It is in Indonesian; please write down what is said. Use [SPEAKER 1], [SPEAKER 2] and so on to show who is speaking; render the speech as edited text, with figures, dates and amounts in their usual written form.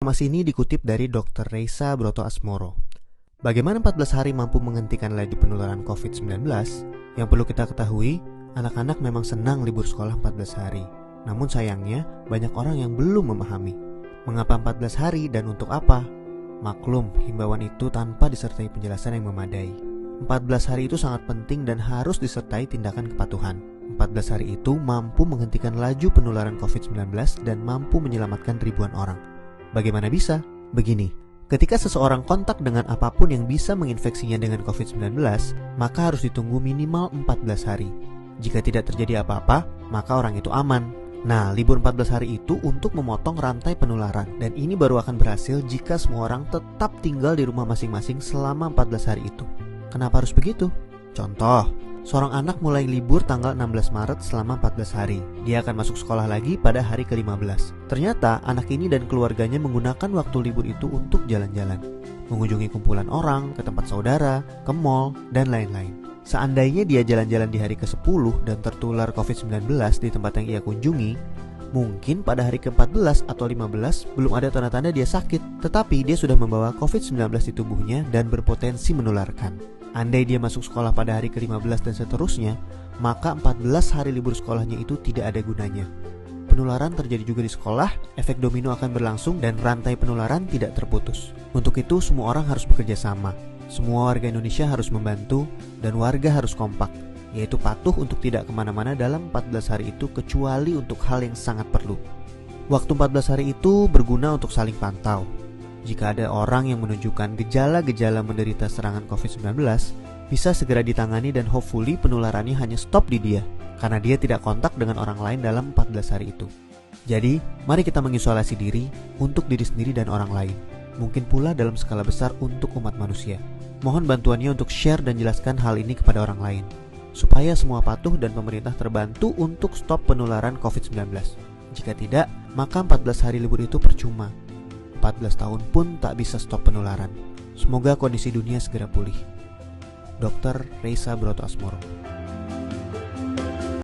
[SPEAKER 1] Informasi ini dikutip dari Dr. Reisa Broto Asmoro. Bagaimana 14 hari mampu menghentikan laju penularan COVID-19? Yang perlu kita ketahui, anak-anak memang senang libur sekolah 14 hari. Namun sayangnya, banyak orang yang belum memahami. Mengapa 14 hari dan untuk apa? Maklum, himbauan itu tanpa disertai penjelasan yang memadai. 14 hari itu sangat penting dan harus disertai tindakan kepatuhan. 14 hari itu mampu menghentikan laju penularan COVID-19 dan mampu menyelamatkan ribuan orang. Bagaimana bisa? Begini, ketika seseorang kontak dengan apapun yang bisa menginfeksinya dengan COVID-19, maka harus ditunggu minimal 14 hari. Jika tidak terjadi apa-apa, maka orang itu aman. Nah, libur 14 hari itu untuk memotong rantai penularan, dan ini baru akan berhasil jika semua orang tetap tinggal di rumah masing-masing selama 14 hari itu. Kenapa harus begitu? Contoh, seorang anak mulai libur tanggal 16 Maret selama 14 hari. Dia akan masuk sekolah lagi pada hari ke-15. Ternyata anak ini dan keluarganya menggunakan waktu libur itu untuk jalan-jalan, mengunjungi kumpulan orang, ke tempat saudara, ke mall, dan lain-lain. Seandainya dia jalan-jalan di hari ke-10 dan tertular COVID-19 di tempat yang ia kunjungi, mungkin pada hari ke-14 atau 15 belum ada tanda-tanda dia sakit, tetapi dia sudah membawa COVID-19 di tubuhnya dan berpotensi menularkan. Andai dia masuk sekolah pada hari ke-15 dan seterusnya, maka 14 hari libur sekolahnya itu tidak ada gunanya. Penularan terjadi juga di sekolah, efek domino akan berlangsung dan rantai penularan tidak terputus. Untuk itu semua orang harus bekerja sama. Semua warga Indonesia harus membantu dan warga harus kompak, yaitu patuh untuk tidak kemana-mana dalam 14 hari itu kecuali untuk hal yang sangat perlu. Waktu 14 hari itu berguna untuk saling pantau. Jika ada orang yang menunjukkan gejala-gejala menderita serangan COVID-19, bisa segera ditangani dan hopefully penularannya hanya stop di dia, karena dia tidak kontak dengan orang lain dalam 14 hari itu. Jadi, mari kita mengisolasi diri untuk diri sendiri dan orang lain. Mungkin pula dalam skala besar untuk umat manusia. Mohon bantuannya untuk share dan jelaskan hal ini kepada orang lain, supaya semua patuh dan pemerintah terbantu untuk stop penularan COVID-19. Jika tidak, maka 14 hari libur itu percuma. 14 tahun pun tak bisa stop penularan. Semoga kondisi dunia segera pulih. Dr. Reisa Broto Asmoro.